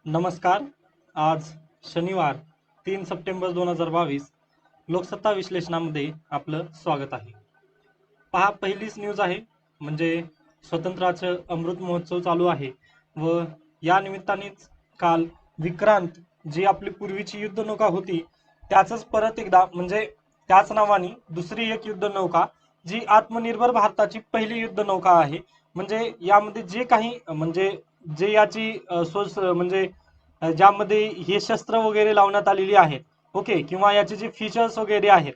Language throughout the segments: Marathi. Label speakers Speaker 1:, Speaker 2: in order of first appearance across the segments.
Speaker 1: नमस्कार. आज शनिवार 3 सप्टेंबर 2022 लोकसत्ता विश्लेषणामध्ये आपलं स्वागत आहे. पहा, पहिलीच न्यूज आहे म्हणजे स्वतंत्राचं अमृत महोत्सव चालू आहे व या निमित्तानेच काल विक्रांत जी आपली पूर्वीची युद्धनौका होती त्याचंच परत एकदा म्हणजे त्याच नावाने दुसरी एक युद्धनौका जी आत्मनिर्भर भारताची पहिली युद्धनौका आहे. म्हणजे यामध्ये जे काही म्हणजे जे याची म्हणजे ज्यामध्ये हे शस्त्र वगैरे लावण्यात आलेली आहेत, ओके, किंवा याचे जे फीचर्स वगैरे आहेत,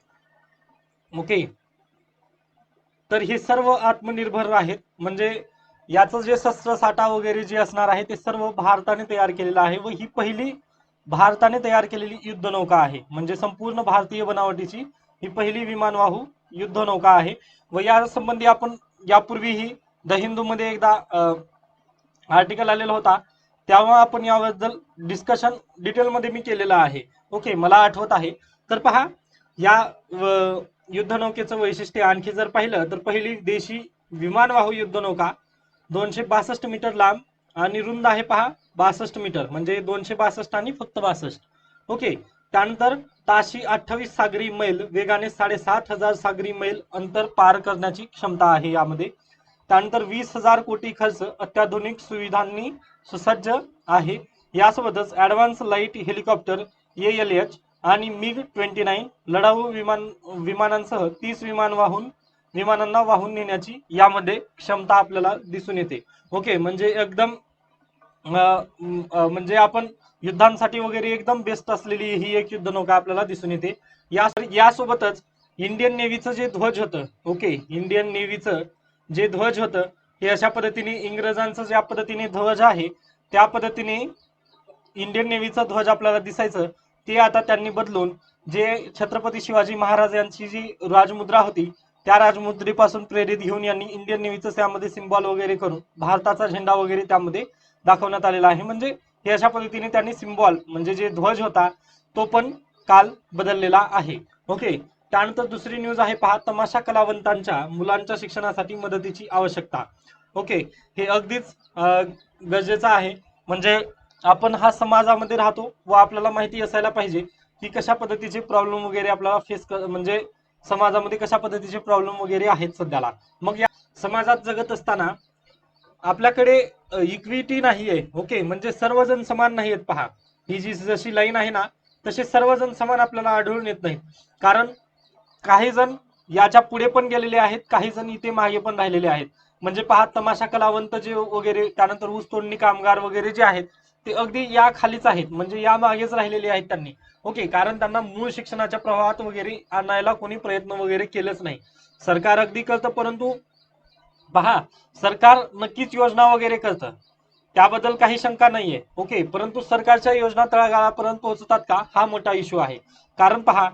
Speaker 1: ओके, तर हे सर्व आत्मनिर्भर आहेत. म्हणजे याचं जे शस्त्र साठा वगैरे जे असणार आहे ते सर्व भारताने तयार केलेलं आहे व ही पहिली भारताने तयार केलेली युद्धनौका आहे. म्हणजे संपूर्ण भारतीय बनावटीची ही पहिली विमानवाहू युद्धनौका आहे. व या संबंधी आपण यापूर्वीही द हिंदू मध्ये एकदा आर्टिकल आलेला होता, तेव्हा आपण याबद्दल डिस्कशन डिटेलमध्ये मी केलेलं आहे. ओके, मला आठवत आहे. तर पहा, या युद्धनौकेचं वैशिष्ट्य आणखी जर पाहिलं तर पहिली देशी विमानवाहू युद्धनौका 262 मीटर लांब आणि रुंद आहे. पहा, 62 मीटर म्हणजे 262 आणि फक्त 62. ओके, त्यानंतर ताशी 28 सागरी मैल वेगाने 7,500 सागरी मैल अंतर पार करण्याची क्षमता आहे यामध्ये. त्यानंतर 20,000 कोटी खर्च अत्याधुनिक सुविधांनी सुसज्ज आहे. यासोबतच ऍडव्हान्स लाईट हेलिकॉप्टर ALH आणि MiG-29 लढाऊ विमानांसह 30 विमानांना वाहून नेण्याची यामध्ये क्षमता आपल्याला दिसून येते. ओके, म्हणजे एकदम म्हणजे आपण युद्धांसाठी वगैरे एकदम बेस्ट असलेली ही एक युद्धनौका आपल्याला दिसून येते. यासोबतच इंडियन नेव्हीचं जे ध्वज होतं, ओके, इंडियन नेव्हीचं जे ध्वज होतं हे अशा पद्धतीने इंग्रजांचं ज्या पद्धतीने ध्वज आहे त्या पद्धतीने इंडियन नेव्हीचा ध्वज आपल्याला दिसायचं ते आता त्यांनी बदलून जे छत्रपती शिवाजी महाराज यांची जी राजमुद्रा होती त्या राजमुद्रेपासून प्रेरित घेऊन यांनी इंडियन नेव्हीचं त्यामध्ये सिम्बॉल वगैरे करून भारताचा झेंडा वगैरे त्यामध्ये दाखवण्यात आलेला आहे. म्हणजे हे अशा पद्धतीने त्यांनी सिम्बॉल म्हणजे जे ध्वज होता तो पण काल बदललेला आहे. ओके, त्यानंतर दुसरी न्यूज आहे. पहा, तमाशा कलावंतांच्या मुलांच्या शिक्षणासाठी मदतीची आवश्यकता. ओके, हे अगदीच गरजेचं आहे. म्हणजे आपण हा समाजामध्ये राहतो व आपल्याला माहिती असायला पाहिजे की कशा पद्धतीचे प्रॉब्लेम वगैरे आपल्याला म्हणजे समाजामध्ये कशा पद्धतीचे प्रॉब्लेम वगैरे आहेत सध्याला. मग या समाजात जगत असताना आपल्याकडे इक्विटी नाही आहे. ओके, म्हणजे सर्वजण समान नाही आहेत. पहा, ही जी जशी लाईन आहे ना तसे सर्वजण समान आपल्याला आढळून येत नाहीत. कारण काही जण याच्या पुढे पण गेलेले आहेत, काही जण इथे मागे पण राहिलेले आहेत. म्हणजे पहा, तमाशा कलावंत जे वगैरे त्यानंतर ऊस तोडणी कामगार वगैरे जे आहेत ते अगदी या खालीच आहेत, म्हणजे या मागेच राहिलेले आहेत त्यांनी. ओके, कारण त्यांना मूळ शिक्षणाच्या प्रवाहात वगैरे आणायला कोणी प्रयत्न वगैरे केलंच नाही. सरकार अगदी करतं, परंतु पहा, सरकार नक्कीच योजना वगैरे करतं, त्याबद्दल काही शंका नाहीये. ओके, परंतु सरकारच्या योजना तळागाळापर्यंत पोहोचतात का, हा मोठा इश्यू आहे. कारण पहा,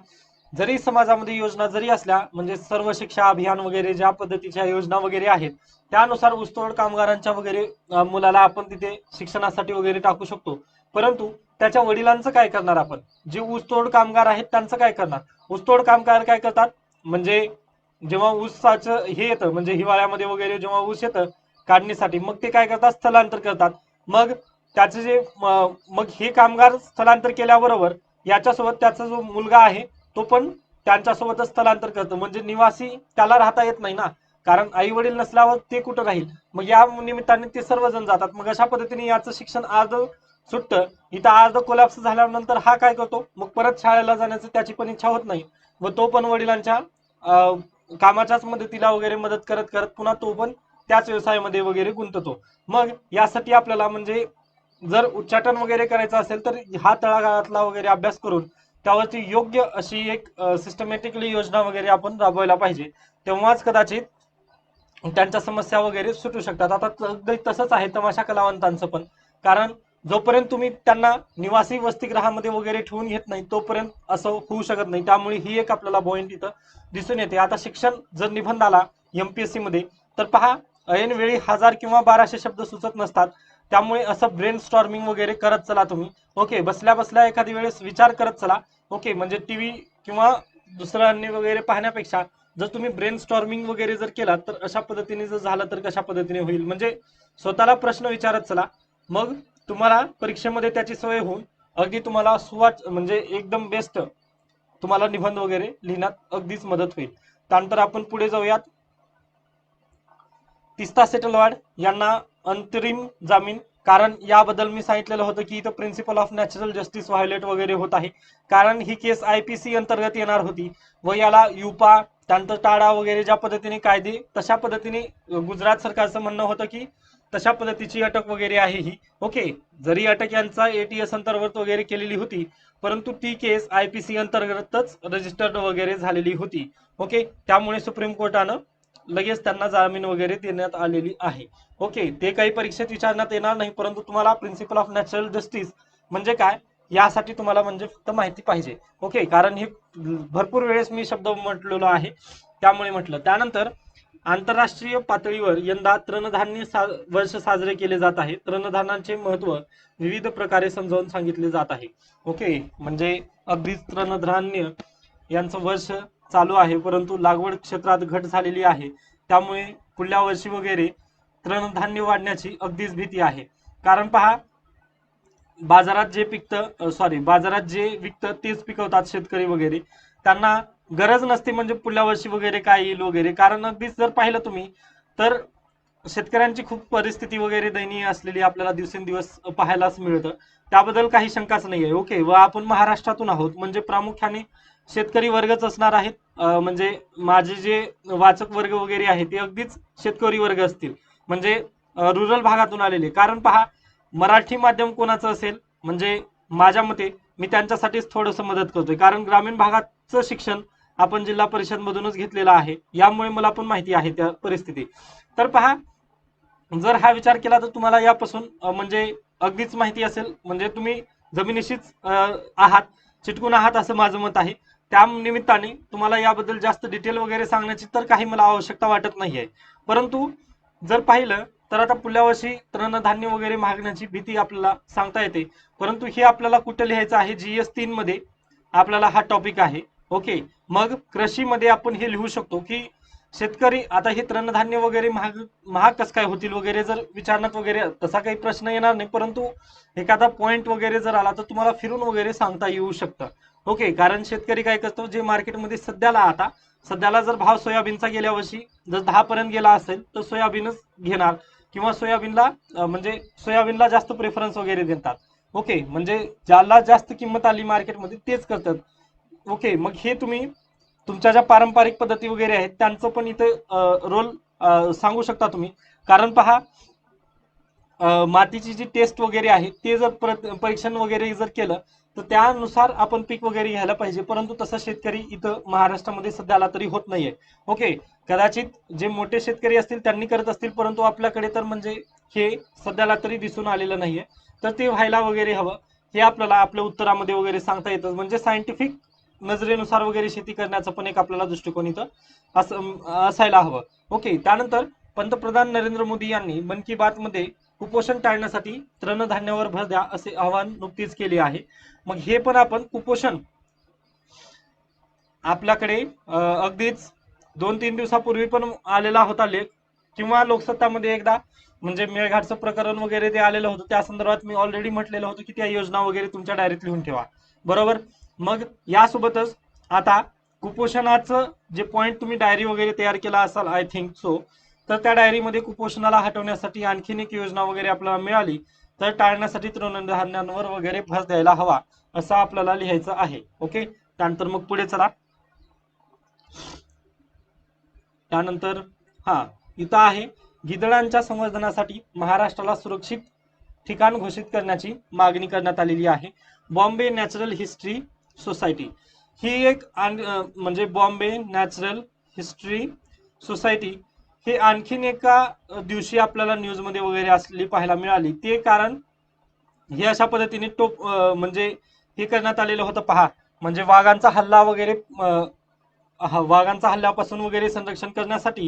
Speaker 1: जरी समाजामध्ये योजना जरी असल्या म्हणजे सर्व शिक्षा अभियान वगैरे ज्या पद्धतीच्या योजना वगैरे आहेत त्यानुसार ऊसतोड कामगारांच्या वगैरे मुलाला आपण तिथे शिक्षणासाठी वगैरे टाकू शकतो. परंतु त्याच्या वडिलांचं काय करणार आपण? जे ऊसतोड कामगार आहेत त्यांचं काय करणार? ऊसतोड कामगार काय करतात म्हणजे जेव्हा ऊसाचं हे येतं म्हणजे हिवाळ्यामध्ये वगैरे जेव्हा ऊस येतं काढणीसाठी, मग ते काय करतात, स्थलांतर करतात. मग त्याचे जे मग हे कामगार स्थलांतर केल्याबरोबर याच्यासोबत त्याचा जो मुलगा आहे तो पण त्यांच्यासोबतच स्थलांतर करतो. म्हणजे निवासी त्याला राहता येत नाही ना, कारण आई वडील नसल्यावर ते कुठं राहील. मग या निमित्ताने ते सर्वजण जातात. मग अशा पद्धतीने याचं शिक्षण अर्ध सुटतं, इथं अर्ध कोलॅप्स झाल्यानंतर हा काय करतो, मग परत शाळेला जाण्याची त्याची पण इच्छा होत नाही व तो पण वडिलांच्या कामाच्याच मदतीला वगैरे मदत करत करत पुन्हा तो पण त्याच व्यवसायामध्ये वगैरे गुंततो. मग यासाठी आपल्याला म्हणजे जर उच्चाटन वगैरे करायचं असेल तर हा तळागाळातला वगैरे अभ्यास करून त्यावरती योग्य अशी एक सिस्टमॅटिकली योजना वगैरे आपण राबवायला पाहिजे. तेव्हाच कदाचित त्यांच्या समस्या वगैरे सुटू शकतात. आता अगदी तसंच आहे तमाशा कलावंतांचं पण. कारण जोपर्यंत तुम्ही त्यांना निवासी वसतिगृहामध्ये वगैरे ठेवून घेत नाही तोपर्यंत असं होऊ शकत नाही. त्यामुळे ही एक आपल्याला पॉईंट इथं दिसून येते. आता शिक्षण जर निबंध आला MPSC मध्ये तर पहा, ऐन वेळी 1000 किंवा 1200 शब्द सुचत नसतात. त्यामुळे असं ब्रेन स्टॉर्मिंग वगैरे करत चला तुम्ही. ओके, बसल्या बसल्या एखादी वेळेस विचार करत चला. ओके, म्हणजे टीव्ही किंवा दुसरं अन्य वगैरे पाहण्यापेक्षा जर तुम्ही ब्रेन स्टॉर्मिंग वगैरे जर केला तर अशा पद्धतीने जर झालं तर कशा पद्धतीने होईल, म्हणजे स्वतःला प्रश्न विचारत चला. मग तुम्हाला परीक्षेमध्ये त्याची सवय होऊन अगदी तुम्हाला सुवाच म्हणजे एकदम बेस्ट तुम्हाला निबंध वगैरे लिहिण्यात अगदीच मदत होईल. त्यानंतर आपण पुढे जाऊयात. तिस्ता सेटलवाड यांना अंतरिम जामीन, कारण याबद्दल मी सांगितलेलं होतं की इथं principle of natural justice violate वगैरे होत आहे, कारण ही केस IPC अंतर्गत येणार होती व याला युपा त्यानंतर टाडा वगैरे ज्या पद्धतीने कायदे तशा पद्धतीने गुजरात सरकारचं म्हणणं होतं की तशा पद्धतीची अटक वगैरे आहे ही. ओके, जरी अटक यांचा ATS अंतर्गत वगैरे केलेली होती, परंतु ती केस IPC अंतर्गतच रजिस्टर्ड वगैरे झालेली होती. ओके, त्यामुळे सुप्रीम कोर्टानं लगेच त्यांना जामीन वगैरे देण्यात आलेली आहे. ओके, ते काही परीक्षेत विचारण्यात येणार नाही, परंतु तुम्हाला प्रिन्सिपल ऑफ नॅचरल जस्टिस म्हणजे काय यासाठी तुम्हाला म्हणजे फक्त माहिती पाहिजे. ओके, कारण हे भरपूर वेळेस मी शब्द म्हटलेलो आहे त्यामुळे म्हटलं. त्यानंतर आंतरराष्ट्रीय पातळीवर यंदा तृणधान्य वर्ष साजरे केले जात आहे. तृणधान्याचे महत्व विविध प्रकारे समजावून सांगितले जात आहे. ओके, म्हणजे अगदीच तृणधान्य यांचं वर्ष चालू आहे, परंतु लागवड क्षेत्रात घट झालेली आहे, त्यामुळे पुढल्या वर्षी वगैरे तृणधान्य वाढण्याची अगदीच भीती आहे. कारण पहा, बाजारात जे पिकतं बाजारात जे विकतं तेच पिकवतात शेतकरी वगैरे, त्यांना गरज नसते म्हणजे पुढल्या वर्षी वगैरे काय येईल वगैरे. कारण अगदीच जर पाहिलं तुम्ही तर शेतकऱ्यांची खूप परिस्थिती वगैरे दयनीय असलेली आपल्याला दिवसेंदिवस पाहायलाच मिळतं, त्याबद्दल काही शंकाच नाही आहे. ओके, व आपण महाराष्ट्रातून आहोत म्हणजे प्रामुख्याने शेतकरी वर्गच असणार आहेत. म्हणजे माझे जे वाचक वर्ग वगैरे आहे ते अगदीच शेतकरी वर्ग असतील, म्हणजे रुरल भागातून आलेले. कारण पहा, मराठी माध्यम कोणाचं असेल म्हणजे माझ्या मते मी त्यांच्यासाठीच थोडंसं मदत करतोय, कारण ग्रामीण भागाचं शिक्षण आपण जिल्हा परिषद मधूनच घेतलेलं आहे, यामुळे मला पण माहिती आहे त्या परिस्थिती. तर पहा, जर हा विचार केला तर तुम्हाला यापासून म्हणजे अगदीच माहिती असेल, म्हणजे तुम्ही जमिनीशीच आहात, चिटकून आहात असं माझं मत आहे. त्या निमित्ताने तुम्हाला याबद्दल जास्त डिटेल वगैरे सांगण्याची तर काही मला आवश्यकता वाटत नाही आहे. परंतु जर पाहिलं तर आता पुढल्या वर्षी तृणधान्य वगैरे मागण्याची भीती आपल्याला सांगता येते, परंतु हे आपल्याला कुठे लिहायचं आहे, GS3 मध्ये आपल्याला हा टॉपिक आहे. ओके, मग कृषीमध्ये आपण हे लिहू शकतो की शेतकरी आता हे तृणधान्य वगैरे महाग महाग कसं काय होतील वगैरे जर विचारण्यात वगैरे तसा काही प्रश्न येणार नाही, परंतु एखादा पॉइंट वगैरे जर आला तर तुम्हाला फिरून वगैरे सांगता येऊ शकतं. ओके, कारण शेतकरी काय करतो, जे मार्केटमध्ये सध्याला जर भाव सोयाबीनचा गेल्या वर्षी जर 10 पर्यंत गेला असेल तर सोयाबीनच घेणार, किंवा सोयाबीनला म्हणजे सोयाबीनला जास्त प्रेफरन्स वगैरे देतात. ओके, म्हणजे ज्याला जास्त किंमत आली मार्केटमध्ये तेच करतात. ओके, मग हे तुम्ही तुमच्या ज्या पारंपरिक पद्धती वगैरे आहेत त्यांचं पण इथे रोल सांगू शकता तुम्ही. कारण पहा, मातीची जी टेस्ट वगैरे आहे ते जर परीक्षण वगैरे जर केलं तर त्यानुसार आपण पीक वगैरे घ्यायला पाहिजे, परंतु तसं शेतकरी इथं महाराष्ट्रामध्ये सध्याला तरी होत नाहीये. ओके, कदाचित जे मोठे शेतकरी असतील त्यांनी करत असतील, परंतु आपल्याकडे तर म्हणजे हे सध्याला तरी दिसून आलेलं नाहीये. तर ते व्हायला वगैरे हवं, हे आपल्याला आपल्या उत्तरामध्ये वगैरे सांगता येतं. म्हणजे सायंटिफिक नजरेनुसार वगैरे शेती करण्याचा पण एक आपल्याला दृष्टिकोन इथं असायला हवं. ओके, त्यानंतर पंतप्रधान नरेंद्र मोदी यांनी मन की बात मध्ये कुपोषण टाळण्यासाठी तृणधान्यावर भर द्या असे आवाहन नुकतीच केले आहे. मग हे पण आपण कुपोषण आपल्याकडे अगदीच 2-3 दिवसापूर्वी पण आलेला होता लेख, किंवा लोकसत्तामध्ये एकदा म्हणजे मेळघाटचं प्रकरण वगैरे ते आलेलं होतं, त्या संदर्भात मी ऑलरेडी म्हटलेलं होतं की त्या योजना वगैरे तुमच्या डायरीत लिहून ठेवा. बरोबर, मग यासोबतच आता कुपोषणाचं जे पॉइंट तुम्ही डायरी वगैरे तयार केला असाल आय थिंक सो, तर त्या डायरीमध्ये कुपोषणाला हटवण्यासाठी आणखीन एक योजना वगैरे आपल्याला मिळाली तर टाळण्यासाठी तृणधान्यांवर वगैरे भर द्यायला हवा असं आपल्याला लिहायचं आहे. ओके, त्यानंतर मग पुढे चला. त्यानंतर हा इथं आहे, गिधडांच्या संवर्धनासाठी महाराष्ट्राला सुरक्षित ठिकाण घोषित करण्याची मागणी करण्यात आलेली आहे. बॉम्बे नॅचरल हिस्ट्री सोसायटी ही एक म्हणजे बॉम्बे नॅचरल हिस्ट्री सोसायटी हे आणखीन एका दिवशी आपल्याला न्यूजमध्ये वगैरे असलेली पाहायला मिळाली. ते कारण हे अशा पद्धतीने म्हणजे हे करण्यात आलेलं होतं पहा, म्हणजे वाघांचा हल्ला वगैरे वाघांचा हल्ल्यापासून वगैरे संरक्षण करण्यासाठी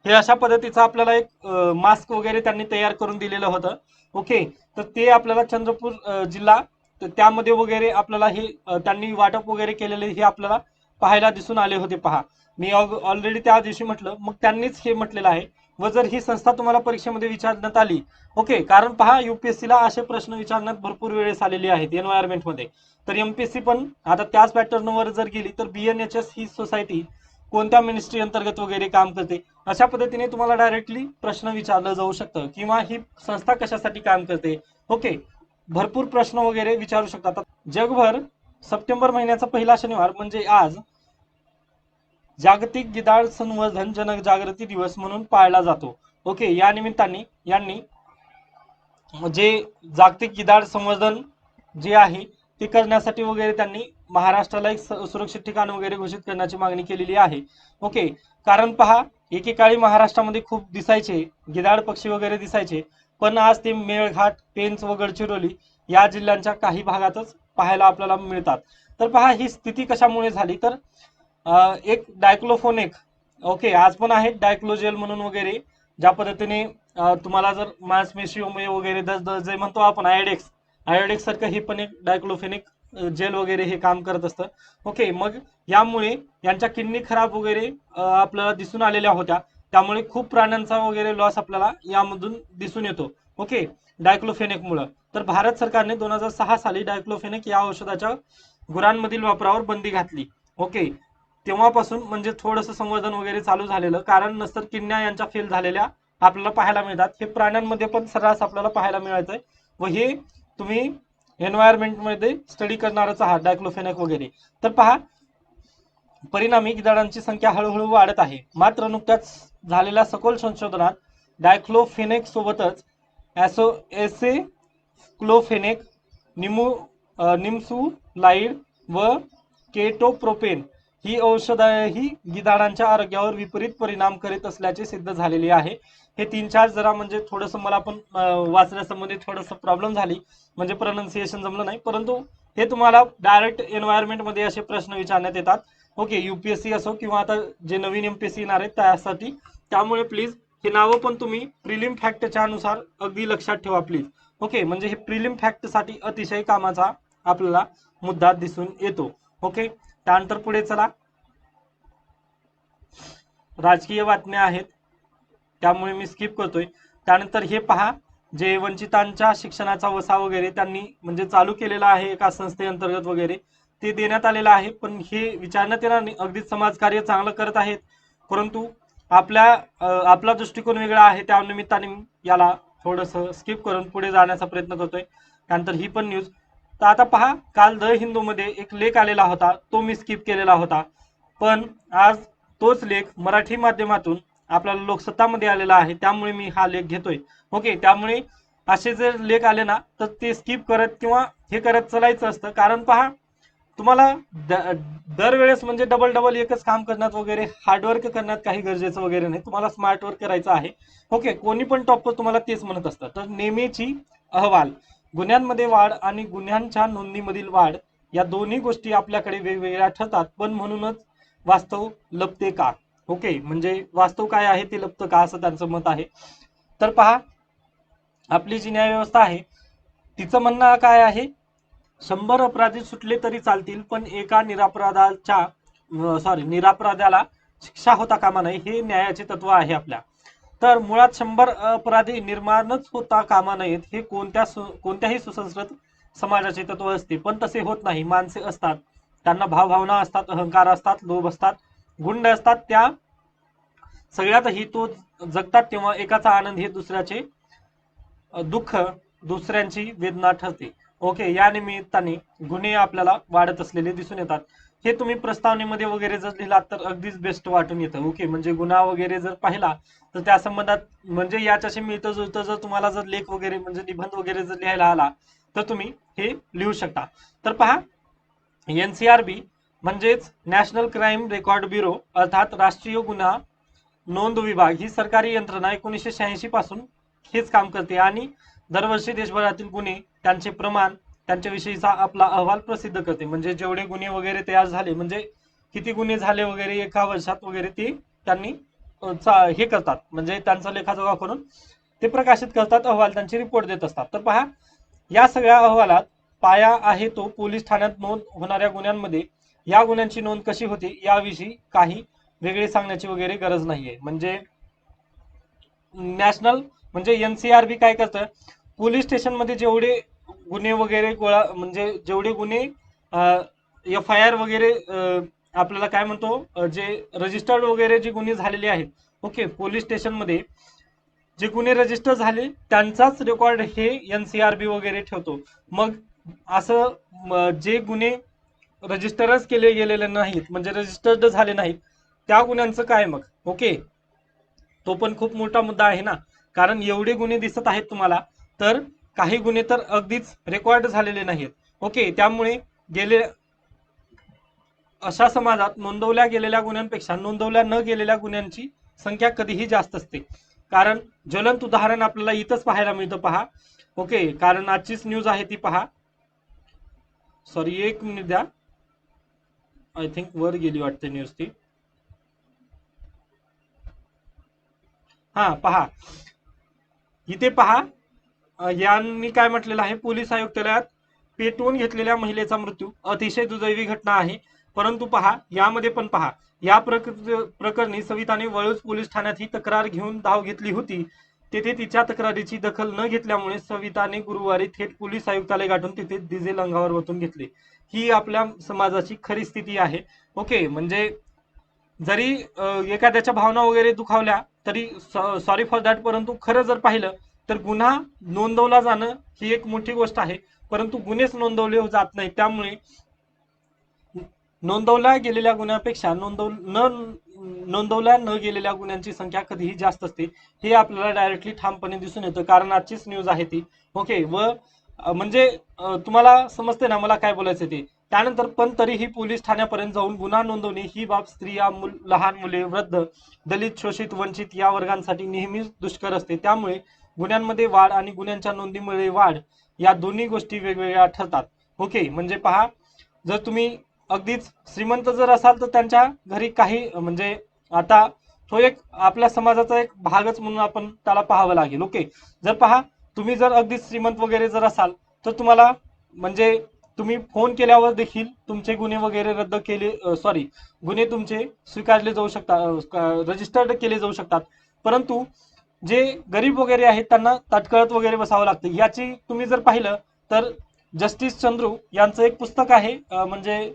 Speaker 1: हे अशा पद्धतीचा आपल्याला एक मास्क वगैरे त्यांनी तयार करून दिलेलं होतं. ओके, तर ते आपल्याला चंद्रपूर जिल्हा तर त्यामध्ये वगैरे आपल्याला हे त्यांनी वाटप वगैरे केलेले हे आपल्याला पाहायला दिसून आले होते. पहा, मी ऑलरेडी त्या दिवशी म्हटलं, मग त्यांनीच हे म्हटलेलं आहे व जर ही संस्था तुम्हाला परीक्षेमध्ये विचारण्यात आली, ओके, कारण पहा युपीएससीला असे प्रश्न विचारण्यात भरपूर वेळेस आलेले आहेत एन्व्हायरमेंटमध्ये, तर एमपीएससी पण आता त्याच पॅटर्नवर जर गेली तर बीएनएचएस ही सोसायटी कोणत्या मिनिस्ट्री अंतर्गत वगैरे काम करते, अशा पद्धतीने तुम्हाला डायरेक्टली प्रश्न विचारलं जाऊ शकतं, किंवा ही संस्था कशासाठी काम करते, ओके, भरपूर प्रश्न वगैरे विचारू शकतात. जगभर सप्टेंबर महिन्याचा पहिला शनिवार म्हणजे आज जागतिक गिधाड संवर्धन जनजागृती दिवस म्हणून पाळला जातो. ओके, या निमित्ताने यांनी जे जागतिक गिधाड संवर्धन जे आहे ते करण्यासाठी वगैरे त्यांनी महाराष्ट्राला एक सुरक्षित ठिकाण वगैरे घोषित करण्याची मागणी केलेली आहे. ओके, कारण पहा एकेकाळी महाराष्ट्रामध्ये खूप दिसायचे गिधाड पक्षी वगैरे दिसायचे, पण आज ते मेळघाट, पेंच व गडचिरोली या जिल्ह्यांच्या काही भागातच पाहायला आपल्याला मिळतात. तर पहा ही स्थिती कशामुळे झाली, तर एक डायक्लोफोनेक, ओके, आज पण आहे डायक्लोजेल म्हणून वगैरे, ज्या पद्धतीने तुम्हाला जर मांसपेशीमुळे वगैरे जे म्हणतो आपण आयोडेक्स सारखं हे पण एक डायक्लोफेनिक जेल वगैरे हे काम करत असतं. ओके, मग यामुळे यांच्या किडनी खराब वगैरे आपल्याला दिसून आलेल्या होत्या, त्यामुळे खूप प्राण्यांचा वगैरे लॉस आपल्याला यामधून दिसून येतो. ओके, डायक्लोफेनेकमुळं. तर भारत सरकारने 2006 साली डायक्लोफेनेक या औषधाच्या गुरांमधील वापरावर बंदी घातली. ओके, तेव्हापासून म्हणजे थोडंसं संवर्धन वगैरे चालू झालेलं, कारण नंतर किडन्या यांच्या फेल झालेल्या आपल्याला पाहायला मिळतात. हे प्राण्यांमध्ये पण सर्रास आपल्याला पाहायला मिळायचंय, व हे तुम्ही एन्व्हायरमेंटमध्ये स्टडी करणारच आहात डायक्लोफेनेक वगैरे. तर पहा परिणामी गिधाडांची संख्या हळूहळू वाढत आहे. मात्र नुकत्याच झालेल्या सखोल संशोधनात डायक्लोफेनेक सोबतच एसेक्लोफेनेक, निम्सुलाइड व केटोप्रोपेन ही औषधही गिधाडांच्या आरोग्यावर विपरीत परिणाम करीत असल्याचे सिद्ध झालेले आहे. हे 3-4 जरा म्हणजे थोडंसं मला पण वाचण्यासंबंधी थोडंसं प्रॉब्लेम झाली, म्हणजे प्रोनाउन्सिएशन जमलं नाही, परंतु हे तुम्हाला डायरेक्ट एन्व्हायरमेंटमध्ये असे प्रश्न विचारण्यात येतात. ओके, युपीएससी असो किंवा आता जे नवीन एमपीएससी येणार आहेत त्यासाठी, त्यामुळे प्लीज हे नावं पण तुम्ही प्रिलिम फॅक्टच्या अनुसार अगदी लक्षात ठेवा प्लीज. ओके, म्हणजे हे प्रिलिम फॅक्टसाठी अतिशय कामाचा आपल्याला मुद्दा दिसून येतो. ओके, त्यानंतर पुढे चला, राजकीय बातम्या आहेत त्यामुळे मी स्किप करतोय. त्यानंतर हे पहा, जे वंचितांच्या शिक्षणाचा वसा वगैरे त्यांनी म्हणजे चालू केलेला आहे एका संस्थेअंतर्गत वगैरे, ते देण्यात आलेलं आहे. पण हे विचारण्यात येणार नाही, अगदीच समाजकार्य चांगलं करत आहेत, परंतु आपला दृष्टिकोन वेगळा आहे, त्या निमित्ताने याला थोडंसं स्किप करून पुढे जाण्याचा प्रयत्न करतोय. त्यानंतर ही पण न्यूज. तर आता पहा, काल द हिंदूमध्ये एक लेख आलेला होता, तो मी स्किप केलेला होता, पण आज तोच लेख मराठी माध्यमातून आपल्याला लोकसत्तामध्ये आलेला आहे, त्यामुळे मी हा लेख घेतोय. ओके, त्यामुळे असे जर लेख आले ना तर ते स्किप करत किंवा हे करत चालायचं असतं, कारण पहा तुम्हाला दरवेळेस म्हणजे डबल एकच काम करण्यात वगैरे हार्डवर्क करण्यात काही गरजेचं वगैरे नाही, तुम्हाला स्मार्ट वर्क करायचं आहे. ओके, कोणी पण टॉपर तुम्हाला तेच म्हणत असतं. तर नेहमीची अहवाल, गुन्ह्यांमध्ये वाढ आणि गुन्ह्यांच्या नोंदणीमधील वाढ या दोन्ही गोष्टी आपल्याकडे वेगवेगळ्या ठरतात, पण म्हणूनच वास्तव लपते का. ओके, म्हणजे वास्तव काय आहे ते लपतं का, असं त्यांचं मत आहे. तर पहा, आपली जी न्याय व्यवस्था आहे तिचं म्हणणं काय आहे, 100 अपराधी सुटले तरी चालतील, पण एका निरापराध्याला शिक्षा होता कामा नये, हे न्यायाचे तत्व आहे आपल्या. तर मुळात 100 अपराधी निर्माणच होता कामा नयेत, हे कोणत्याही सुसंस्कृत समाजाचे तत्व असते, पण तसे होत नाही. माणसे असतात, त्यांना भावभावना असतात, अहंकार असतात, लोभ असतात, गुंड असतात, त्या सगळ्यातही तो जगतात तेव्हा एकाचा आनंद हे दुसऱ्याचे दुःख, दुसऱ्यांची वेदना ठरते. ओके, या निमित्ताने गुन्हे आपल्याला वाढत असलेले दिसून येतात. हे तुम्ही प्रस्तावनेमध्ये वगैरे जर लिहिलात तर अगदीच बेस्ट वाटून येतं. ओके, म्हणजे गुन्हा वगैरे जर पाहिला तर त्या संबंधात म्हणजे याच्याशी मिळतं जुळतं जर तुम्हाला जर लेख वगैरे म्हणजे निबंध वगैरे जर लिहायला आला तर तुम्ही हे लिहू शकता. तर पहा, एनसीआरबी म्हणजेच नॅशनल क्राईम रेकॉर्ड ब्युरो अर्थात राष्ट्रीय गुन्हा नोंद विभाग ही सरकारी यंत्रणा 1986 पासून हेच काम करते आणि दरवर्षी देशभरातील गुन्हे, त्यांचे प्रमाण, त्यांच्याविषयीचा आपला अहवाल प्रसिद्ध करते. म्हणजे जेवढे गुन्हे वगैरे तयार झाले, म्हणजे किती गुन्हे झाले वगैरे एका वर्षात वगैरे, ते त्यांनी हे करतात, म्हणजे त्यांचा लेखाजोखा करून ते प्रकाशित करतात, अहवाल त्यांचे रिपोर्ट देत असतात. तर पहा, या सगळ्या अहवालात पाया आहे तो पोलीस ठाण्यात नोंद होणाऱ्या गुन्ह्यांमध्ये या गुन्ह्यांची नोंद कशी होते याविषयी काही वेगळे सांगण्याची वगैरे गरज नाहीये. म्हणजे नॅशनल म्हणजे NCRB काय करतं, पोलीस स्टेशनमध्ये जेवढे गुन्हे वगैरे गोळा म्हणजे जेवढे गुन्हे FIR वगैरे आपल्याला काय म्हणतो जे रजिस्टर्ड वगैरे जे गुन्हे झालेले आहेत, ओके, पोलीस स्टेशनमध्ये जे गुन्हे रजिस्टर झाले त्यांचाच रेकॉर्ड हे NCRB वगैरे ठेवतो. मग असं जे गुन्हे रजिस्टरच केले गेलेले नाहीत म्हणजे रजिस्टर्ड झाले नाहीत त्या गुन्ह्यांचं काय मग, ओके, तो पण खूप मोठा मुद्दा आहे ना. कारण एवढे गुन्हे दिसत आहेत तुम्हाला, तर काही गुन्हे तर अगदीच रेकॉर्ड झालेले नाहीत, ओके. त्यामुळे गेले अशा समाजात नोंदवल्या गेलेल्या गुन्ह्यांपेक्षा नोंदवल्या न गेलेल्या गुन्ह्यांची संख्या कधीही जास्त असते. कारण ज्वलंत उदाहरण आपल्याला इथंच पाहायला मिळतं पहा, ओके. कारण आजचीच न्यूज आहे ती पहा, सॉरी एक मिनिट द्या, आय थिंक वर गेली वाटते न्यूज ती. हा पहा, इथे पहा, यांनी काय म्हटलेलं आहे, पोलीस आयुक्तालयात पेटवून घेतलेल्या महिलेचा मृत्यू अतिशय दुर्दैवी घटना आहे. परंतु पहा यामध्ये पण पहा, या प्रकरणी सविताने वळूज पोलीस ठाण्यात ही तक्रार घेऊन धाव घेतली होती. तेथे तिच्या तक्रारीची दखल न घेतल्यामुळे सविताने गुरुवारी थेट पोलीस आयुक्तालय गाठून तिथे डिझेल अंगावर ओतून घेतले. ही आपल्या समाजाची खरी स्थिती आहे, ओके. म्हणजे जरी एखाद्याच्या भावना वगैरे दुखावल्या तरी सॉरी फॉर दॅट, परंतु खरं जर पाहिलं तर गुन्हा नोंदवला जाणं ही एक मोठी गोष्ट आहे, परंतु गुन्हेच नोंदवले जात नाही. त्यामुळे नोंदवल्या गेलेल्या गुन्ह्यापेक्षा नोंदवल्या न गेलेल्या गुन्ह्यांची संख्या कधीही जास्त असते. हे आपल्याला डायरेक्टली ठामपणे दिसून येतं, कारण आजचीच न्यूज आहे ती, ओके. व म्हणजे तुम्हाला समजते ना मला काय बोलायचं ते. त्यानंतर पण तरीही पोलीस ठाण्यापर्यंत जाऊन गुन्हा नोंदवणे ही बाब स्त्रिया, लहान मुले, वृद्ध, दलित, शोषित, वंचित या वर्गांसाठी नेहमीच दुष्कर असते. त्यामुळे गुन्ह्यांमध्ये वाढ आणि गुन्ह्यांच्या नोंदीमुळे वाढ या दोन्ही गोष्टी वेगवेगळ्या ठरतात, ओके. म्हणजे पहा, जर तुम्ही अगदीच श्रीमंत जर असाल तर त्यांच्या घरी काही म्हणजे आता तो एक आपल्या समाजाचा एक भागच म्हणून आपण त्याला पाहावं लागेल, ओके. जर पहा, तुम्ही जर अगदीच श्रीमंत वगैरे जर असाल तर तुम्हाला म्हणजे तुम्ही फोन केल्यावर देखील तुमचे गुन्हे वगैरे रद्द केले, सॉरी, गुन्हे तुमचे स्वीकारले जाऊ शकतात, रजिस्टर्ड केले जाऊ शकतात. परंतु जे गरीब वगैरे आहेत त्यांना ताटकळत वगैरे बसावं लागतं. याची तुम्ही जर पाहिलं तर जस्टिस चंद्रू यांचं एक पुस्तक आहे, म्हणजे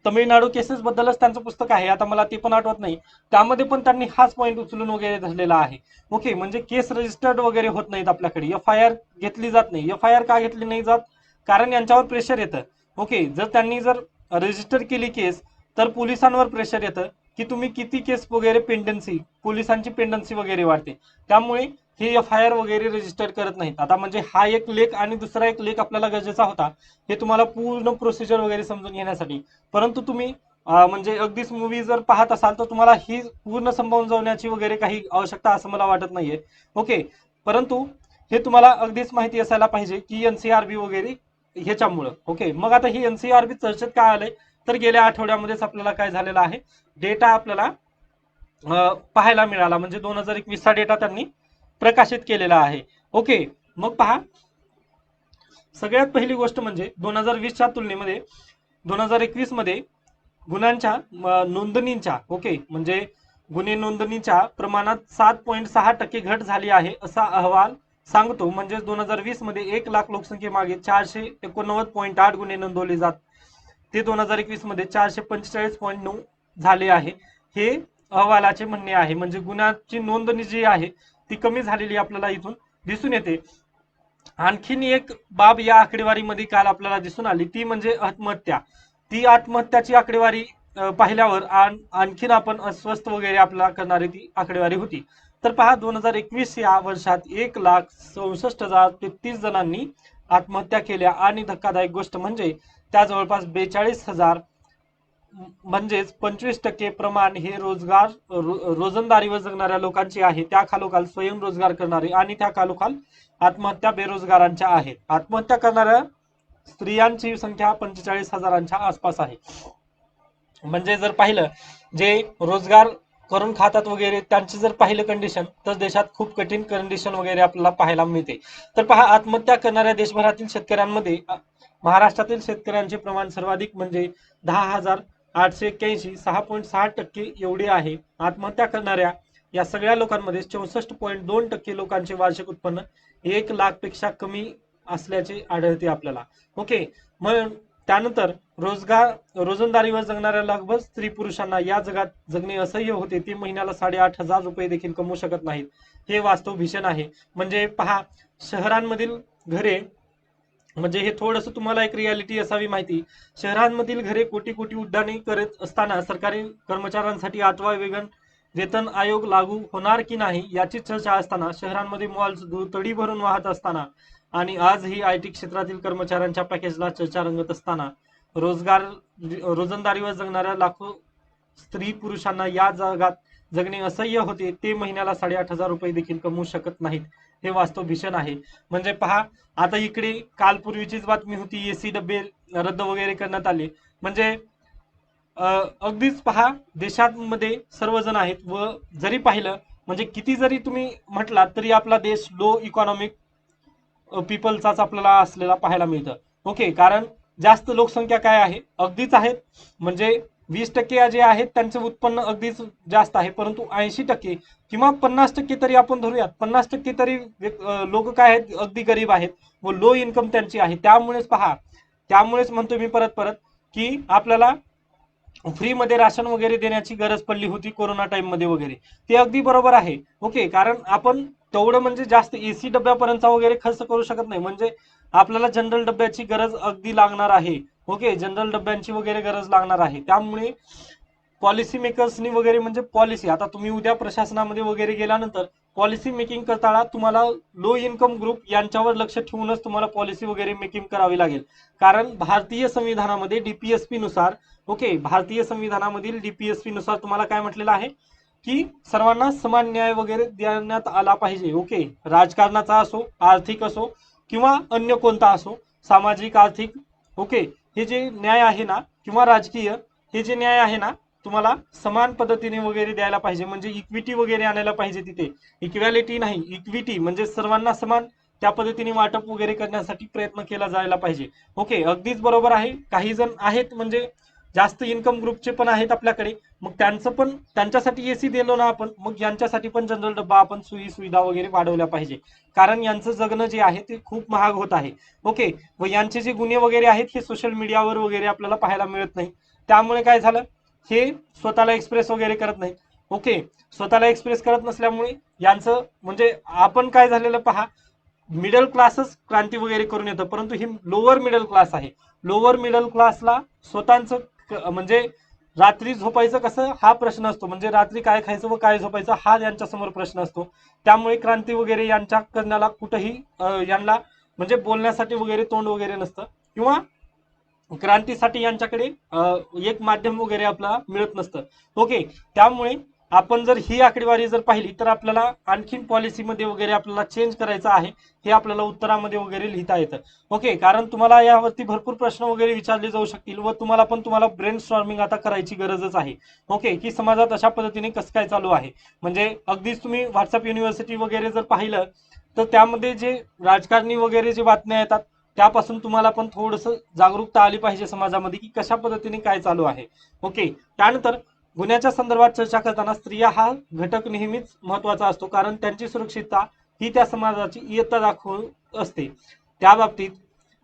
Speaker 1: तमिळनाडू केसेस बद्दलच त्यांचं पुस्तक आहे, आता मला ते पण आठवत नाही. त्यामध्ये पण त्यांनी हाच पॉईंट उचलून वगैरे धरलेला आहे, ओके. म्हणजे केस रजिस्टर्ड वगैरे होत नाहीत आपल्याकडे, FIR घेतली जात नाही. FIR का घेतली नाही जात, कारण यांच्यावर प्रेशर येतं, ओके. जर त्यांनी जर रजिस्टर केली केस तर पोलिसांवर प्रेशर येतं की तुम्ही किती केस वगैरे पेंडन्सी, पोलिसांची पेंडन्सी वगैरे वाढते. त्यामुळे हे FIR वगैरे रजिस्टर करत नाहीत. आता म्हणजे हा एक लेख आणि दुसरा एक लेख आपल्याला गरजेचा होता हे तुम्हाला पूर्ण प्रोसिजर वगैरे समजून घेण्यासाठी. परंतु तुम्ही म्हणजे अगदीच मूवी जर पाहत असाल तर तुम्हाला ही पूर्ण समजावण्याची वगैरे काही आवश्यकता असं मला वाटत नाहीये, ओके. परंतु हे तुम्हाला अगदीच माहिती असायला पाहिजे की NCRB वगैरे ह्याच्यामुळं, ओके. मग आता ही NCRB चर्चेत काय आलंय तर गेल्या आठवड्यामध्येच आपल्याला काय झालेलं आहे, डेटा आपल्याला पाहायला मिळाला, म्हणजे 2021 चा डेटा त्यांनी प्रकाशित केलेला आहे, ओके. मग पहा, सगळ्यात पहिली गोष्ट म्हणजे 2020च्या तुलनेमध्ये 2021 मध्ये गुन्ह्यांच्या नोंदणीच्या, ओके, म्हणजे गुन्हे नोंदणीच्या प्रमाणात 7.6% घट झाली आहे असा अहवाल सांगतो. म्हणजे 2020 मध्ये 1 लाख लोकसंख्येमागे 489.8 गुन्हे नोंदवले जात, ते 2021 मध्ये 445.9 झाले आहे, हे अहवालाचे म्हणणे आहे. म्हणजे गुन्ह्याची नोंदणी जी आहे ती कमी झालेली आपल्याला इथून दिसून येते. आणखीन एक बाब या आकडेवारीमध्ये काल आपल्याला दिसून आली ती म्हणजे आत्महत्या. ती आत्महत्याची आकडेवारी पाहिल्यावर आणखीन आपण अस्वस्थ वगैरे आपल्याला करणारी ती आकडेवारी होती. तर पहा, 2021 या वर्षात 1,67,033 जणांनी आत्महत्या केल्या आणि धक्कादायक गोष्ट म्हणजे त्या जवळपास 42,000 म्हणजेच 25% प्रमाण हे रोजंदारीवर जगणाऱ्या लोकांचे आहे. त्या खालोखाल स्वयंरोजगार करणारे आणि त्या खालोखाल आत्महत्या बेरोजगारांच्या आहेत. आत्महत्या करणाऱ्या स्त्रियांची संख्या 45,000च्या आसपास आहे. म्हणजे जर पाहिलं जे रोजगार करून खातात वगैरे त्यांची जर पाहिलं कंडिशन तर देशात खूप कठीण कंडिशन वगैरे आपल्याला पाहायला मिळते. तर पहा, आत्महत्या करणाऱ्या देशभरातील शेतकऱ्यांमध्ये महाराष्ट्रातील शेतकऱ्यांचे प्रमाण सर्वाधिक म्हणजे 10,881 6.6% एवढे आहे. आत्महत्या करणाऱ्या या सगळ्या लोकांमध्ये 64.2% लोकांचे वार्षिक उत्पन्न 1 लाख पेक्षा कमी असल्याचे आढळते आपल्याला. ओके, मग त्यानंतर रोजंदारीवर जगणाऱ्या लगभग स्त्री पुरुषांना या जगात जगणे असह्य होते. ते महिन्याला 8,500 रुपये देखील कमवू शकत नाहीत. हे वास्तव भीषण आहे. म्हणजे पहा, शहरांमधील घरे, म्हणजे हे थोडंसं तुम्हाला एक रियालिटी असावी माहिती. शहरांमधील घरे कोटी कोटी उड्डाणे करत असताना सरकारी कर्मचाऱ्यांसाठी 8वा वेतन आयोग लागू होणार की नाही याची चर्चा असताना, शहरांमध्ये मॉल्स दुतडी भरून वाहत असताना आणि आजही IT क्षेत्रातील कर्मचाऱ्यांच्या पॅकेजला चर्चा रंगत असताना, रोजंदारीवर जगणाऱ्या लाखो स्त्री पुरुषांना या जगात जगणे असह्य होते. ते महिन्याला 8,500 रुपये देखील कमवू शकत नाहीत. हे वास्तव भीषण आहे. म्हणजे पहा, आता इकडे काल पूर्वीचीच बातमी होती, AC डबे रद्द वगैरे करण्यात आले. म्हणजे अगदीच पहा, देशामध्ये सर्वजण आहेत व जरी पाहिलं, म्हणजे किती जरी तुम्ही म्हटलात तरी आपला देश लो इकॉनॉमिक पीपलचाच आपल्याला असलेला पाहायला मिळतं. ओके, कारण जास्त लोकसंख्या काय आहे, अगदीच आहेत. म्हणजे 20% जे आहेत त्यांचे उत्पन्न अगदीच जास्त आहे, परंतु 80% किंवा 50% तरी आपण धरूयात, 50% तरी लोक काय आहेत, अगदी गरीब आहेत व लो इन्कम त्यांची आहे. त्यामुळेच पहा, त्यामुळेच म्हणतो मी परत परत की आपल्याला फ्रीमध्ये राशन वगैरे देण्याची गरज पडली होती कोरोना टाइम मध्ये वगैरे. ते अगदी बरोबर आहे. ओके, कारण आपण तेवढं म्हणजे जास्त AC डब्यापर्यंत वगैरे खर्च करू शकत नाही. म्हणजे आपल्याला जनरल डब्याची गरज अगदी लागणार आहे. ओके, जनरल डब्यांची वगैरे गरज लागणार आहे. त्यामुळे पॉलिसी मेकर्सनी वगैरे, म्हणजे पॉलिसी, आता तुम्ही उद्या प्रशासनामध्ये वगैरे गेल्यानंतर पॉलिसी मेकिंग करताना तुम्हाला लो इन्कम ग्रुप यांच्यावर लक्ष ठेवूनच तुम्हाला पॉलिसी वगैरे मेकिंग करावी लागेल. कारण भारतीय संविधानामध्ये DPSP नुसार, ओके, भारतीय संविधानामधील DPSP नुसार तुम्हाला काय म्हटलेलं आहे की सर्वांना समान न्याय वगैरे देण्यात आला पाहिजे. ओके, राजकारणाचा असो, आर्थिक असो किंवा अन्य कोणता असो, सामाजिक, आर्थिक, ओके, हे जे न्याय आहे ना किंवा राजकीय, हे जे न्याय आहे ना, तुम्हाला समान पद्धतीने वगैरे द्यायला पाहिजे. म्हणजे इक्विटी वगैरे आणायला पाहिजे तिथे. इक्वॅलिटी नाही, इक्विटी, म्हणजे सर्वांना समान त्या पद्धतीने वाटप वगैरे करण्यासाठी प्रयत्न केला जायला पाहिजे. ओके, अगदीच बरोबर आहे. काही जण आहेत म्हणजे जास्त इन्कम ग्रुपचे पण आहेत आपल्याकडे, मग त्यांचं पण, त्यांच्यासाठी AC दिलो ना आपण, मग यांच्यासाठी पण जनरल डब्बा आपण सोयी सुविधा वगैरे वाढवल्या पाहिजे. कारण यांचं जगणं जे आहे ते खूप महाग होत आहे. ओके, व यांचे जे गुन्हे वगैरे आहेत हे सोशल मीडियावर वगैरे आपल्याला पाहायला मिळत नाही. त्यामुळे काय झालं, हे स्वतःला एक्सप्रेस वगैरे करत नाहीत. ओके, स्वतःला एक्सप्रेस करत नसल्यामुळे यांचं, म्हणजे आपण काय झालेलं पहा, मिडल क्लासच क्रांती वगैरे करून येतं, परंतु ही लोअर मिडल क्लास आहे. लोअर मिडल क्लासला स्वतःचं म्हणजे रात्री झोपायचं कसं हा प्रश्न असतो. म्हणजे रात्री काय खायचं व काय झोपायचं हा यांच्यासमोर प्रश्न असतो. त्यामुळे क्रांती वगैरे यांच्या करण्याला कुठंही यांना म्हणजे बोलण्यासाठी वगैरे तोंड वगैरे नसतं, किंवा क्रांतीसाठी यांच्याकडे एक माध्यम वगैरे आपल्याला मिळत नसतं. ओके, त्यामुळे आपण जर ही आकडेवारी जर पाहिली तर आपल्याला आणखीन पॉलिसीमध्ये वगैरे आपल्याला चेंज करायचं आहे. हे आपल्याला उत्तरामध्ये वगैरे लिहिता येतं. ओके, कारण तुम्हाला यावरती भरपूर प्रश्न वगैरे विचारले जाऊ शकतील व तुम्हाला ब्रेन स्टॉर्मिंग आता करायची गरजच आहे. ओके, की समाजात अशा पद्धतीने कसं काय चालू आहे. म्हणजे अगदीच तुम्ही व्हॉट्सअप युनिव्हर्सिटी वगैरे जर पाहिलं तर त्यामध्ये जे राजकारणी वगैरे जे बातम्या येतात त्यापासून तुम्हाला पण थोडंसं जागरूकता आली पाहिजे समाजामध्ये की कशा पद्धतीने काय चालू आहे. ओके, त्यानंतर गुन्ह्याच्या संदर्भात चर्चा करताना स्त्रिया हा घटक नेहमीच महत्वाचा असतो, कारण त्यांची सुरक्षितता ही त्या समाजाची इयत्ता दाखवत असते. त्या बाबतीत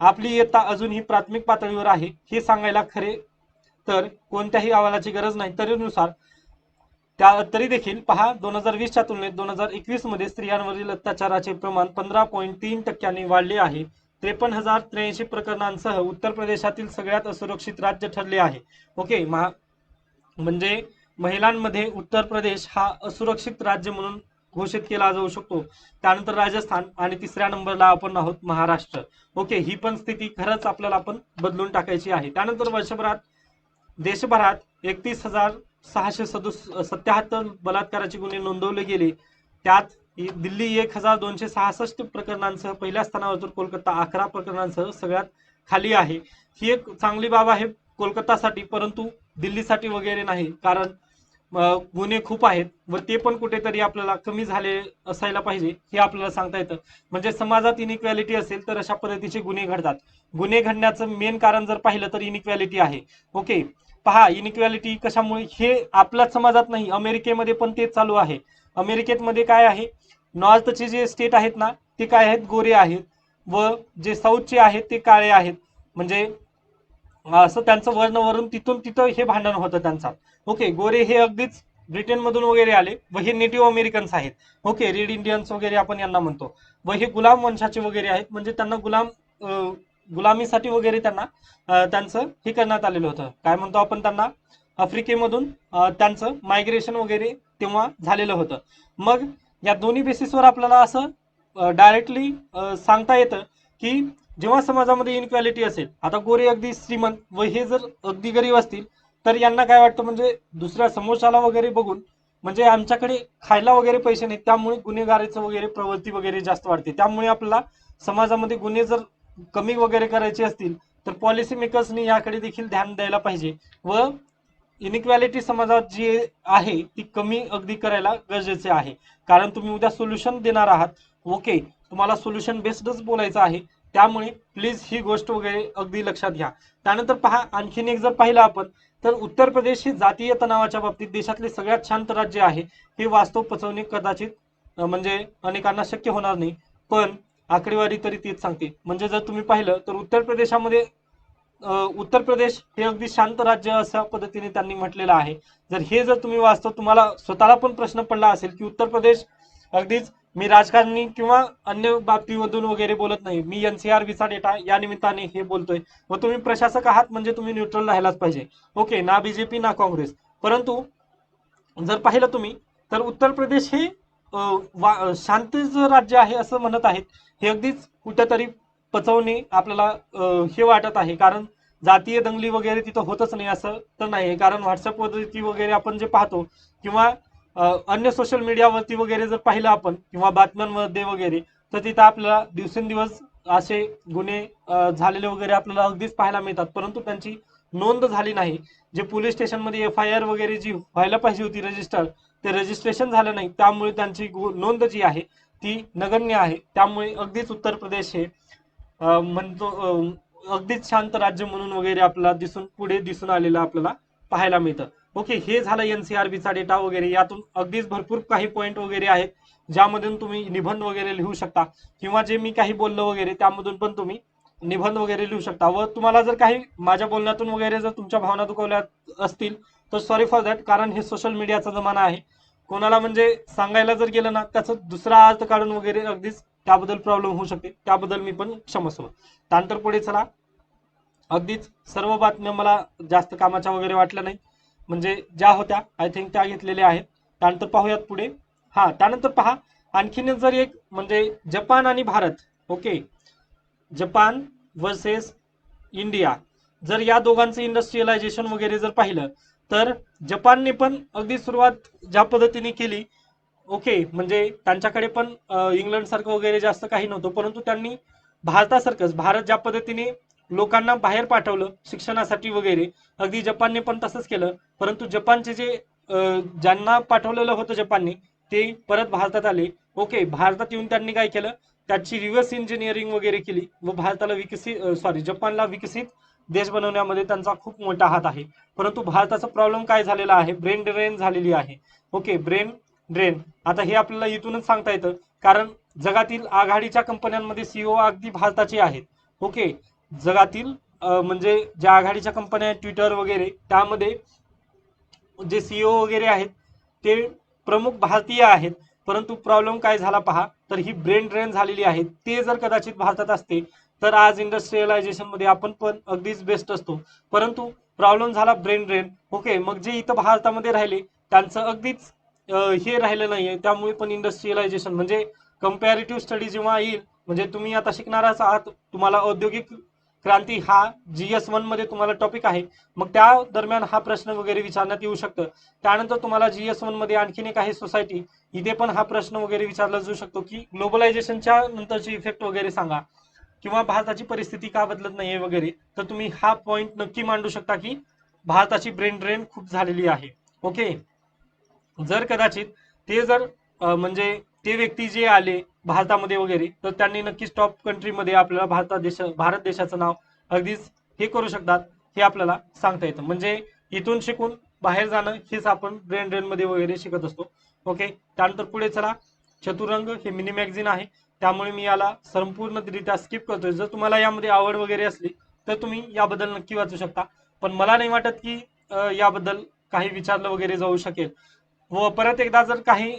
Speaker 1: आपली इयत्ता अजूनही प्राथमिक पातळीवर आहे हे सांगायला खरे तर कोणत्याही अहवालाची गरज नाही. तरी देखील पहा, 2020च्या तुलनेत 2021 मध्ये स्त्रियांवरील अत्याचाराचे प्रमाण 15.3% वाढले आहे. 53,083 प्रकरणांसह उत्तर प्रदेशातील सगळ्यात असुरक्षित राज्य ठरले आहे. ओके, म्हणजे महिलांमध्ये उत्तर प्रदेश हा असुरक्षित राज्य म्हणून घोषित केला जाऊ शकतो. त्यानंतर राजस्थान आणि तिसऱ्या नंबरला आपण आहोत महाराष्ट्र. ओके, ही पण स्थिती खरंच आपल्याला आपण बदलून टाकायची आहे. त्यानंतर वर्षभरात देशभरात 31,677 बलात्काराचे गुन्हे नोंदवले गेले. त्यात दिल्ली 1,266 प्रकरणांसह पहिल्या स्थानावर, तर कोलकाता 11 प्रकरणांसह सगळ्यात खाली आहे. ही एक चांगली बाब आहे कोलकातासाठी, परंतु दिल्लीसाठी वगैरे नाही. कारण गुन्हे खूप आहेत व ते पण कुठेतरी आपल्याला कमी झाले असायला पाहिजे हे आपल्याला सांगता येतं. म्हणजे समाजात इनइक्वॅलिटी असेल तर अशा पद्धतीचे गुन्हे घडतात. गुन्हे घडण्याचं मेन कारण जर पाहिलं तर इनइक्वॅलिटी आहे. ओके, पहा, इनइक्वॅलिटी कशामुळे, हे आपल्याच समाजात नाही, अमेरिकेमध्ये पण तेच चालू आहे. अमेरिकेमध्ये काय आहे, नॉर्थचे जे स्टेट आहेत ना ते काय आहेत, गोरे आहेत, व जे साऊथचे आहेत ते काळे आहेत. म्हणजे असं त्यांचं वर्णवरून तिथून तिथं हे भांडण होतं त्यांचा. ओके, गोरे हे अगदीच ब्रिटन मधून वगैरे आले व हे नेटिव्ह अमेरिकन्स आहेत. ओके, रेड इंडियन्स वगैरे आपण यांना म्हणतो. व हे गुलाम वंशाचे वगैरे आहेत, म्हणजे त्यांना गुलामीसाठी वगैरे त्यांना त्यांचं हे करण्यात आलेलं होतं. काय म्हणतो आपण त्यांना, आफ्रिकेमधून त्यांचं मायग्रेशन वगैरे तेव्हा झालेलं होतं. मग या दोन्ही बेसिसवर आपल्याला असं डायरेक्टली सांगता येतं की जेव्हा समाजामध्ये इनक्वॅलिटी असेल, आता गोरे अगदी श्रीमंत व हे जर अगदी गरीब असतील, तर यांना काय वाटतं, म्हणजे दुसऱ्या समोरच्याला वगैरे बघून, म्हणजे आमच्याकडे खायला वगैरे पैसे नाहीत, त्यामुळे गुन्हेगारीचं वगैरे प्रवृत्ती वगैरे जास्त वाढते. त्यामुळे आपल्याला समाजामध्ये गुन्हे जर कमी वगैरे करायचे असतील तर पॉलिसी मेकर्सनी याकडे देखील ध्यान द्यायला पाहिजे व इनइक्वॅलिटी समाजात जी आहे ती कमी अगदी करायला गरजेचे आहे. कारण तुम्ही उद्या सोल्युशन देणार आहात. ओके, तुम्हाला सोल्युशन बेस्डच बोलायचं आहे. त्यामुळे प्लीज ही गोष्ट वगैरे अगदी लक्षात घ्या. त्यानंतर पहा, आणखीन एक जर पाहिलं आपण तर उत्तर प्रदेश हे जातीय तणावाच्या बाबतीत देशातले सगळ्यात शांत राज्य आहे. हे वास्तव पचवणे कदाचित म्हणजे अनेकांना शक्य होणार नाही, पण आकडेवारी तरी तीच सांगते. म्हणजे जर तुम्ही पाहिलं तर उत्तर प्रदेशामध्ये उत्तर प्रदेश हे अगदी शांत राज्य अशा पद्धतीने त्यांनी म्हटलेलं आहे. जर तुम्ही वास्तव तुम्हाला स्वतःला पण प्रश्न पडला असेल की उत्तर प्रदेश अगदीच, मी राजकारणी किंवा अन्य बाबतीमधून वगैरे बोलत नाही, मी NCRBचा डेटा या निमित्ताने हे बोलतोय. व तुम्ही प्रशासक आहात म्हणजे तुम्ही न्यूट्रल राहायलाच पाहिजे. ओके, ना बीजेपी ना काँग्रेस. परंतु जर पाहिलं तुम्ही तर उत्तर प्रदेश हे शांत राज्य आहे असं म्हणत आहेत. हे अगदीच कुठेतरी पचवणे आपल्याला हे वाटत आहे. कारण जातीय दंगली वगैरे तिथं होतच नाही असं तर नाही, कारण व्हॉट्सअपवरती वगैरे आपण जे पाहतो किंवा अन्य सोशल मीडियावरती वगैरे जर पाहिलं आपण किंवा बातम्यांमध्ये वगैरे, तर तिथं आपल्याला दिवसेंदिवस असे गुन्हे झालेले वगैरे आपल्याला अगदीच पाहायला मिळतात, परंतु त्यांची नोंद झाली नाही. जे पोलीस स्टेशनमध्ये FIR वगैरे जी व्हायला पाहिजे होती रजिस्टर, ते रजिस्ट्रेशन झालं नाही, त्यामुळे त्यांची नोंद जी आहे ती नगण्य आहे. त्यामुळे अगदीच उत्तर प्रदेश हे म्हणतो अगदीच शांत राज्य म्हणून वगैरे आपल्याला पुढे दिसून आलेलं आपल्याला पाहायला मिळतं. ओके, हे झालं NCRBचा डेटा वगैरे. यातून अगदीच भरपूर काही पॉईंट वगैरे आहेत ज्यामधून तुम्ही निबंध वगैरे लिहू शकता किंवा जे मी काही बोललो वगैरे त्यामधून पण तुम्ही निबंध वगैरे लिहू शकता. व तुम्हाला जर काही माझ्या बोलण्यातून वगैरे जर तुमच्या भावना दुखवल्या असतील तर सॉरी फॉर दॅट, कारण हे सोशल मीडियाचा जमाना आहे. कोणाला म्हणजे सांगायला जर गेलं ना त्याचा दुसरा अर्थ काढून वगैरे अगदीच त्याबद्दल प्रॉब्लेम होऊ शकते. त्याबद्दल मी पण क्षमस्व. त्यानंतर पुढे चला, अगदीच सर्व बातम्या मला जास्त कामाच्या वगैरे वाटल्या नाही, म्हणजे ज्या होत्या आय थिंक त्या घेतलेल्या आहेत. त्यानंतर पाहूयात पुढे. त्यानंतर पहा, आणखीन जर एक म्हणजे जपान आणि Bharat. Okay, Japan versus India. जर या दोघांचं इंडस्ट्रियलायझेशन वगैरे जर पाहिलं तर जपानने पण अगदी सुरुवात ज्या पद्धतीने केली, ओके, म्हणजे त्यांच्याकडे पण इंग्लंड सारखं वगैरे जास्त काही नव्हतं, परंतु त्यांनी भारत ज्या पद्धतीने लोकांना बाहेर पाठवलं शिक्षणासाठी वगैरे, अगदी जपानने पण तसंच केलं. परंतु जपानचे जे ज्यांना पाठवलेलं होतं जपानने ते परत भारतात आले. ओके, भारतात येऊन त्यांनी काय केलं, त्याची रिव्हर्स इंजिनिअरिंग वगैरे केली व भारताला जपानला विकसित देश बनवण्यामध्ये त्यांचा खूप मोठा हात आहे. परंतु भारताचा प्रॉब्लेम काय झालेला आहे, ब्रेन ड्रेन झालेली आहे. Okay, brain drain. आता हे आपल्याला इथूनच सांगता येतं, कारण जगातील आघाडीच्या कंपन्यांमध्ये CEO अगदी भारताचे आहेत. ओके, जगातील म्हणजे ज्या आघाडीच्या कंपन्या आहेत ट्विटर वगैरे, त्यामध्ये जे CEO वगैरे आहेत ते प्रमुख भारतीय आहेत. परंतु प्रॉब्लेम काय झाला पहा, तर ही ब्रेन ड्रेन झालेली आहे. ते जर कदाचित भारतात असते तर आज इंडस्ट्रियलायझेशन मध्ये आपण पण अगदीच बेस्ट असतो. परंतु प्रॉब्लेम झाला ब्रेन ड्रेन. ओके, मग जे इथं भारतामध्ये राहिले त्यांचं अगदीच हे राहिलं नाहीये. त्यामुळे पण इंडस्ट्रियलायझेशन म्हणजे कम्पॅरेटिव्ह स्टडी जेव्हा येईल, म्हणजे तुम्ही आता शिकणारच आहात, तुम्हाला औद्योगिक क्रांती हा GS1 मध्ये तुम्हाला टॉपिक आहे. मग त्या दरम्यान हा प्रश्न वगैरे विचारण्यात येऊ शकतं. त्यानंतर तुम्हाला GS1 मध्ये आणखीन एक आहे सोसायटी, इथे पण हा प्रश्न वगैरे विचारला जाऊ शकतो की ग्लोबलायझेशनच्या नंतरची इफेक्ट वगैरे सांगा किंवा भारताची परिस्थिती का बदलत नाहीये वगैरे. तर तुम्ही हा पॉइंट नक्की मांडू शकता की भारताची ब्रेन ड्रेन खूप झालेली आहे. ओके, जर कदाचित ते जर म्हणजे ते व्यक्ती जे आले भारतामध्ये वगैरे, तर त्यांनी नक्कीच टॉप कंट्रीमध्ये आपल्याला भारत देशाचं नाव अगदीच हे करू शकतात, हे आपल्याला सांगता येतं. म्हणजे इथून शिकून बाहेर जाणं हेच आपण ब्रेन ड्रेन मध्ये वगैरे शिकत असतो. ओके, त्यानंतर पुढे चला. चतुरंग हे मिनी मॅगझिन आहे, त्यामुळे मी याला संपूर्णरित्या स्किप करतोय. जर तुम्हाला यामध्ये आवड वगैरे असली तर तुम्ही याबद्दल नक्की वाचू शकता, पण मला नाही वाटत की याबद्दल काही विचारलं वगैरे जाऊ शकेल. व परत एकदा जर काही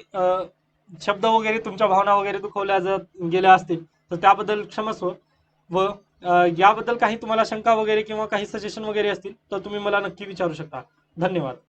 Speaker 1: शब्द वगैरे तुमच्या भावना वगैरे दुखवल्या जर गेल्या असतील तर त्याबद्दल क्षमस्व. व याबद्दल काही तुम्हाला शंका वगैरे किंवा काही सजेशन वगैरे असतील तर तुम्ही मला नक्की विचारू शकता. धन्यवाद.